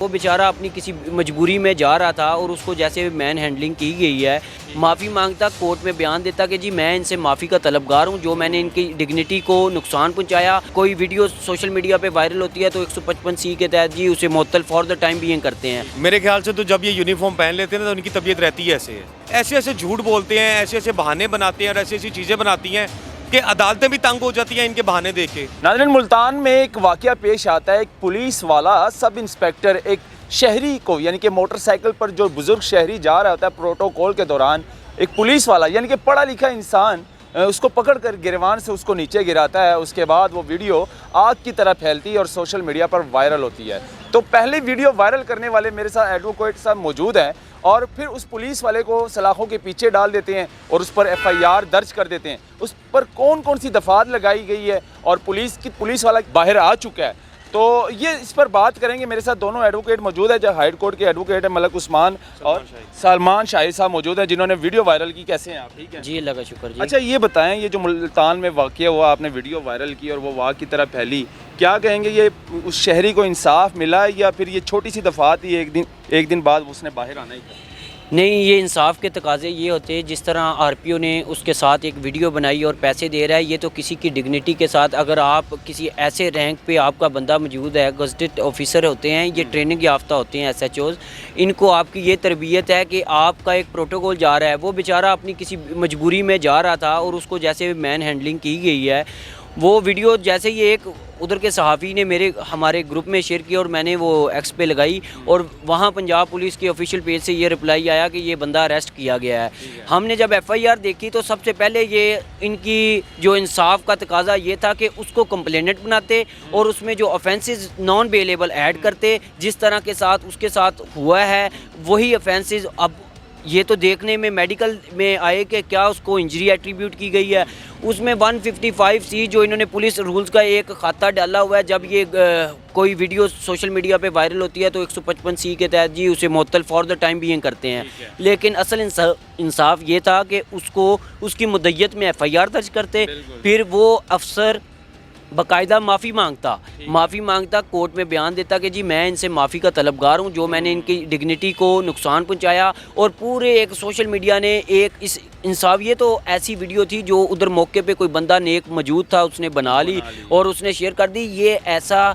वो बेचारा अपनी किसी मजबूरी में जा रहा था और उसको जैसे मैन हैंडलिंग की गई है, माफ़ी मांगता, कोर्ट में बयान देता कि जी मैं इनसे माफ़ी का तलबगार हूँ, जो मैंने इनकी डिग्निटी को नुकसान पहुँचाया। कोई वीडियो सोशल मीडिया पे वायरल होती है तो 155C के तहत जी उसे मुअत्तल फॉर द टाइम बीइंग करते हैं। मेरे ख्याल से तो जब ये यूनिफॉर्म पहन लेते हैं ना तो उनकी तबीयत रहती है ऐसे ऐसे झूठ बोलते हैं, ऐसे ऐसे बहाने बनाते हैं और ऐसी ऐसी चीज़ें बनाती हैं कि अदालतें भी तंग हो जाती हैं इनके बहाने देख के। नाज़रीन, मुल्तान में एक वाक़या पेश आता है। एक पुलिस वाला सब इंस्पेक्टर एक शहरी को, यानी कि मोटरसाइकिल पर जो बुजुर्ग शहरी जा रहा होता है प्रोटोकॉल के दौरान, एक पुलिस वाला यानी कि पढ़ा लिखा इंसान उसको पकड़कर गिरवान से उसको नीचे गिराता है। उसके बाद वो वीडियो आग की तरह फैलती है और सोशल मीडिया पर वायरल होती है। तो पहले वीडियो वायरल करने वाले मेरे साथ एडवोकेट साहब मौजूद हैं और फिर उस पुलिस वाले को सलाखों के पीछे डाल देते हैं और उस पर FIR दर्ज कर देते हैं। उस पर कौन कौन सी दफात लगाई गई है और पुलिस वाला बाहर आ चुका है। तो ये इस पर बात करेंगे। मेरे साथ दोनों एडवोकेट मौजूद है। जो हाई कोर्ट के एडवोकेट है मलक उस्मान और सलमान शाहिर साहब मौजूद हैं, जिन्होंने वीडियो वायरल की। कैसे हैं आप? ठीक है जी, अल्लाह का शुक्र जी। अच्छा, ये बताएं, ये जो मुल्तान में वाक़या हुआ, आपने वीडियो वायरल की और वो वाक़ की तरह फैली, क्या कहेंगे, ये उस शहरी को इंसाफ मिला या फिर ये छोटी सी दफात ही एक दिन बाद उसने बाहर आना ही था? नहीं, ये इंसाफ के तकाजे ये होते हैं, जिस तरह RPO ने उसके साथ एक वीडियो बनाई और पैसे दे रहा है, ये तो किसी की डिग्निटी के साथ, अगर आप किसी ऐसे रैंक पे आपका बंदा मौजूद है, गज़टेड ऑफिसर होते हैं, ये ट्रेनिंग याफ्ता होते हैं SHOs, इनको आपकी ये तरबियत है कि आपका एक प्रोटोकॉल जा रहा है, वो बेचारा अपनी किसी मजबूरी में जा रहा था और उसको जैसे मैन हैंडलिंग की गई है, वो वीडियो जैसे ही एक उधर के सहाफ़ी ने हमारे ग्रुप में शेयर किया और मैंने वो X पे लगाई और वहाँ पंजाब पुलिस के ऑफिशियल पेज से ये रिप्लाई आया कि ये बंदा अरेस्ट किया गया है। हमने जब FIR देखी तो सबसे पहले ये इनकी जो इंसाफ का तकाजा ये था कि उसको कंप्लेनेंट बनाते और उसमें जो ऑफेंसेस नॉन बेलेबल ऐड करते, जिस तरह के साथ उसके साथ हुआ है वही ऑफेंसेस अब ये तो देखने में मेडिकल में आए कि क्या उसको इंजरी एट्रीब्यूट की गई है। उसमें 155C जो इन्होंने पुलिस रूल्स का एक खाता डाला हुआ है, जब ये कोई वीडियो सोशल मीडिया पे वायरल होती है तो 155C के तहत जी उसे मुअत्तल फॉर द टाइम बीइंग करते हैं। लेकिन असल इंसाफ ये था कि उसको उसकी मुद्दत में FIR दर्ज करते, फिर वो अफसर बाकायदा माफ़ी मांगता, कोर्ट में बयान देता कि जी मैं इनसे माफ़ी का तलबगार हूँ, जो मैंने इनकी डिग्निटी को नुकसान पहुँचाया। और पूरे एक सोशल मीडिया ने एक इस इंसाफ, ये तो ऐसी वीडियो थी जो उधर मौके पे कोई बंदा नेक मौजूद था, उसने बना ली और उसने शेयर कर दी। ये ऐसा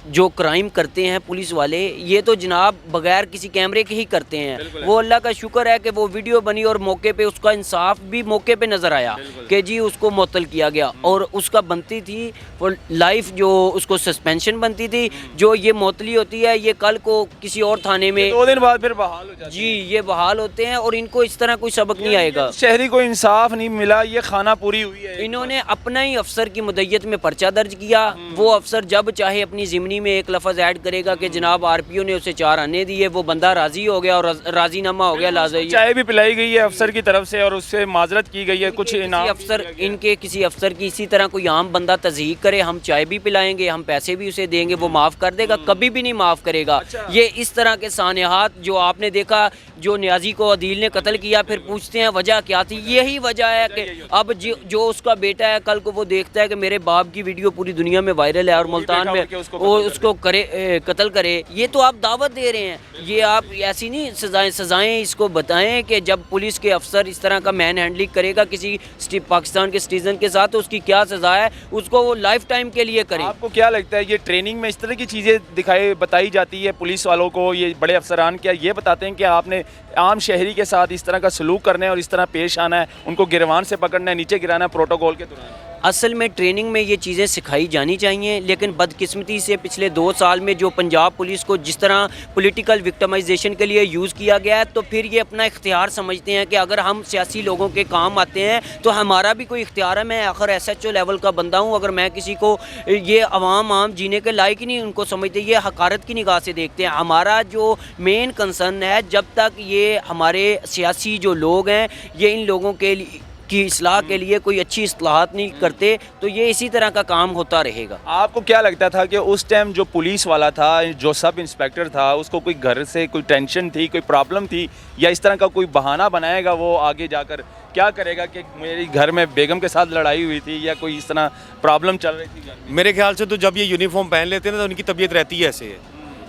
जो क्राइम करते हैं पुलिस वाले, ये तो जनाब बगैर किसी कैमरे के ही करते हैं। वो अल्लाह का शुक्र है कि वो वीडियो बनी और मौके पे उसका इंसाफ भी मौके पे नज़र आया कि जी उसको मुअत्तल किया गया और उसका बनती थी वो लाइफ, जो उसको सस्पेंशन बनती थी, जो ये मुअत्तली होती है, ये कल को किसी और थाने में 2 दिन बाद फिर बहाल हो जाती जी ये बहाल होते हैं और इनको इस तरह कोई सबक नहीं आएगा। शहरी को इंसाफ नहीं मिला, ये खाना पूरी हुई है। इन्होंने अपना ही अफसर की मुद्दत में पर्चा दर्ज किया। वो अफसर जब चाहे अपनी ज़िम्नी में एक लफ्ज़ ऐड करेगा कि जनाब RPO ने उसे 4 आने दिए, वो बंदा राज़ी हो गया और राज़ीनामा हो गया। लाज़मी चाय भी पिलाई गई है अफसर की तरफ से और उससे माजरत की गई है, कुछ इनाम अफसर इनके किसी अफसर की इसी तरह कोई आम बंदा तज़हीक करे, हम चाय भी पिलाएंगे, हम पैसे भी उसे देंगे, वो माफ़ कर देगा, कभी भी नहीं माफ़ करेगा। ये इस तरह के सानिहात जो आपने देखा, जो न्याजी को अदील ने कत्ल किया, फिर पूछते हैं वजह क्या थी, यही वजह है कि अब जो उसका बेटा है कल को वो देखता है कि मेरे बाप की वीडियो पूरी दुनिया में वायरल है और मुल्तान में वो उसको कत्ल करे। ये तो आप दावत दे रहे हैं, ये आप ऐसी नहीं सज़ाएं इसको बताएं कि जब पुलिस के अफसर इस तरह का मैन हैंडलिंग करेगा किसी पाकिस्तान के सिटीजन के साथ तो उसकी क्या सज़ा है, उसको वो लाइफ टाइम के लिए करे। आपको क्या लगता है ये ट्रेनिंग में इस तरह की चीज़ें बताई जाती है पुलिस वालों को, ये बड़े अफसरान क्या ये बताते हैं कि आपने आम शहरी के साथ इस तरह का सलूक करना है और इस तरह पेश आना है, उनको गिरवान से पकड़ना है, नीचे गिराना है प्रोटोकॉल के दौरान? असल में ट्रेनिंग में ये चीज़ें सिखाई जानी चाहिए, लेकिन बदकिस्मती से पिछले 2 साल में जो पंजाब पुलिस को जिस तरह पॉलिटिकल विक्टिमाइजेशन के लिए यूज़ किया गया है, तो फिर ये अपना इख्तियार समझते हैं कि अगर हम सियासी लोगों के काम आते हैं तो हमारा भी कोई इख्तियार है। मैं आखिर SHO लेवल का बंदा हूँ, अगर मैं किसी को ये आम जीने के लायक ही नहीं उनको समझते, ये हकारत की निगाह से देखते हैं। हमारा जो मेन कंसर्न है, जब तक ये हमारे सियासी जो लोग हैं ये इन लोगों के लिए की इस्लाह के लिए कोई अच्छी इस्लाहात नहीं करते तो ये इसी तरह का काम होता रहेगा। आपको क्या लगता था कि उस टाइम जो पुलिस वाला था, जो सब इंस्पेक्टर था, उसको कोई घर से कोई टेंशन थी, कोई प्रॉब्लम थी, या इस तरह का कोई बहाना बनाएगा वो आगे जाकर क्या करेगा कि मेरी घर में बेगम के साथ लड़ाई हुई थी या कोई इस तरह प्रॉब्लम चल रही थी? मेरे ख्याल से तो जब ये यूनिफॉर्म पहन लेते हैं ना तो उनकी तबीयत रहती है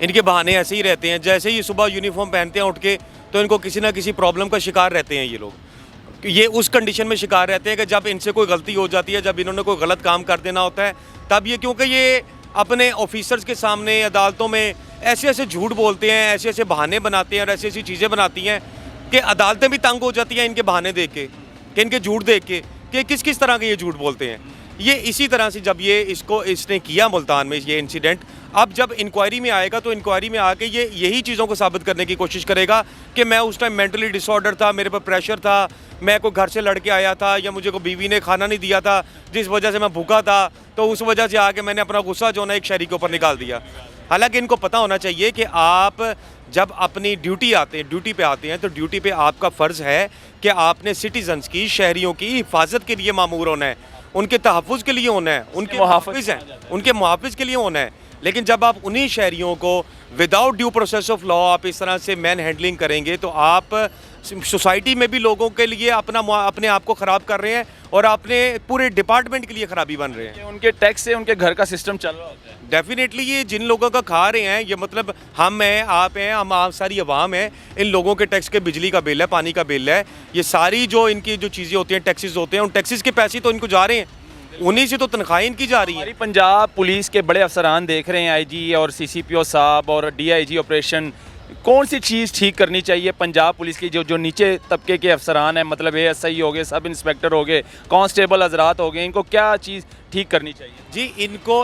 इनके बहाने ऐसे ही रहते हैं। जैसे ही सुबह यूनिफॉर्म पहनते हैं उठ के, तो इनको किसी ना किसी प्रॉब्लम का शिकार रहते हैं ये लोग। ये उस कंडीशन में शिकार रहते हैं कि जब इनसे कोई गलती हो जाती है, जब इन्होंने कोई गलत काम कर देना होता है, तब ये, क्योंकि ये अपने ऑफिसर्स के सामने अदालतों में ऐसे ऐसे झूठ बोलते हैं, ऐसे ऐसे बहाने बनाते हैं और ऐसी ऐसी चीज़ें बनाती हैं कि अदालतें भी तंग हो जाती हैं इनके बहाने देख के, कि इनके झूठ देख के, कि किस किस तरह के ये झूठ बोलते हैं। ये इसी तरह से जब ये इसने किया मुल्तान में ये इंसिडेंट, अब जब इंक्वायरी में आएगा तो इंक्वायरी में आके ये यही चीज़ों को साबित करने की कोशिश करेगा कि मैं उस टाइम मेंटली डिसऑर्डर था, मेरे पर प्रेशर था, मैं कोई घर से लड़के आया था, या मुझे को बीवी ने खाना नहीं दिया था जिस वजह से मैं भूखा था, तो उस वजह से आके मैंने अपना गुस्सा जो ना एक शहरी के ऊपर निकाल दिया। हालांकि इनको पता होना चाहिए कि आप जब अपनी ड्यूटी पे आते हैं तो ड्यूटी पे आपका फ़र्ज़ है कि आपने सिटीजन्स की, शहरियों की हिफाजत के लिए मामूर होना है, उनके तहफ़्फ़ुज़ के लिए होना है, उनके मुहाफ़िज़ हैं, उनके मुहाफ़िज़ के लिए होना है। लेकिन जब आप उन्हीं शहरियों को without due process of law आप इस तरह से मैन हैंडलिंग करेंगे, तो आप सोसाइटी में भी लोगों के लिए अपने आप को ख़राब कर रहे हैं और अपने पूरे डिपार्टमेंट के लिए ख़राबी बन रहे हैं। उनके टैक्स से उनके घर का सिस्टम चल रहा होता है। डेफिनेटली ये जिन लोगों का खा रहे हैं, ये मतलब हम हैं, आप हैं, हम सारी अवाम है, इन लोगों के टैक्स के बिजली का बिल है, पानी का बिल है, ये सारी जो इनकी जो चीज़ें होती हैं, टैक्सेस होते हैं, उन टैक्सेस के पैसे तो इनको जा रहे हैं, उन्हीं से तो तनख्वाहें इनकी जा रही हैं। हमारी पंजाब पुलिस के बड़े अफसरान देख रहे हैं, आईजी और सीसीपीओ साहब और डीआईजी ऑपरेशन, कौन सी चीज़ ठीक करनी चाहिए पंजाब पुलिस की? जो नीचे तबके के अफसरान हैं, मतलब एएसआई हो गए, सब इंस्पेक्टर हो गए, कांस्टेबल हजरात हो गए, इनको क्या चीज़ ठीक करनी चाहिए? जी,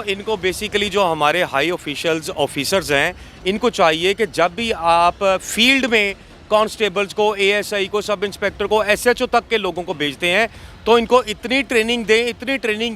इनको बेसिकली जो हमारे हाई ऑफिसर्स हैं, इनको चाहिए कि जब भी आप फील्ड में कांस्टेबल्स को, एएसआई को, सब इंस्पेक्टर को, एसएचओ तक के लोगों को भेजते हैं, तो इनको इतनी ट्रेनिंग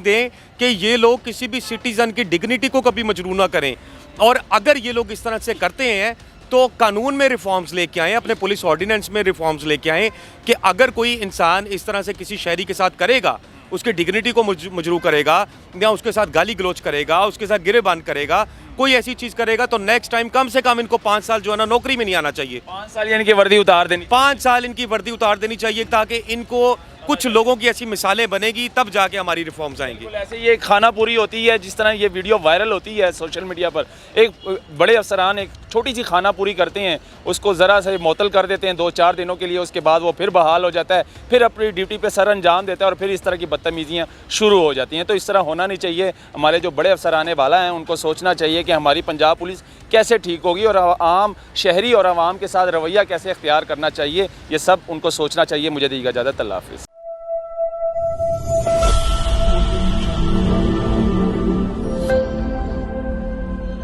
दें कि ये लोग किसी भी सिटीज़न की डिग्निटी को कभी मजरूह ना करें। और अगर ये लोग इस तरह से करते हैं तो कानून में रिफॉर्म्स लेके आएँ, अपने पुलिस ऑर्डिनेंस में रिफॉर्म्स लेके आएँ कि अगर कोई इंसान इस तरह से किसी शहरी के साथ करेगा, उसकी डिग्निटी को मजरूह करेगा, या उसके साथ गाली गलौज करेगा, उसके साथ गिरेबान करेगा, कोई ऐसी चीज़ करेगा, तो नेक्स्ट टाइम कम से कम इनको 5 साल जो है ना नौकरी में नहीं आना चाहिए। 5 साल यानी कि वर्दी उतार देनी, 5 साल इनकी वर्दी उतार देनी चाहिए, ताकि इनको कुछ लोगों की ऐसी मिसालें बनेगी, तब जाके हमारी रिफॉर्म्स आएंगी। ऐसे ये खाना पूरी होती है, जिस तरह ये वीडियो वायरल होती है सोशल मीडिया पर, एक बड़े अफसरान एक छोटी सी खाना पूरी करते हैं, उसको ज़रा से मुअत्तल कर देते हैं 2-4 दिनों के लिए, उसके बाद वो फिर बहाल हो जाता है, फिर अपनी ड्यूटी पे सर अंजाम देता है और फिर इस तरह की बदतमीज़ियाँ शुरू हो जाती हैं। तो इस तरह होना नहीं चाहिए। हमारे जो बड़े अफसरान वाला हैं उनको सोचना चाहिए कि हमारी पंजाब पुलिस कैसे ठीक होगी और आम शहरी और आवाम के साथ रवैया कैसे अख्तियार करना चाहिए, ये सब उनको सोचना चाहिए। मुझे दीजिएगा इजाज़त, अल्लाह हाफ़िज़।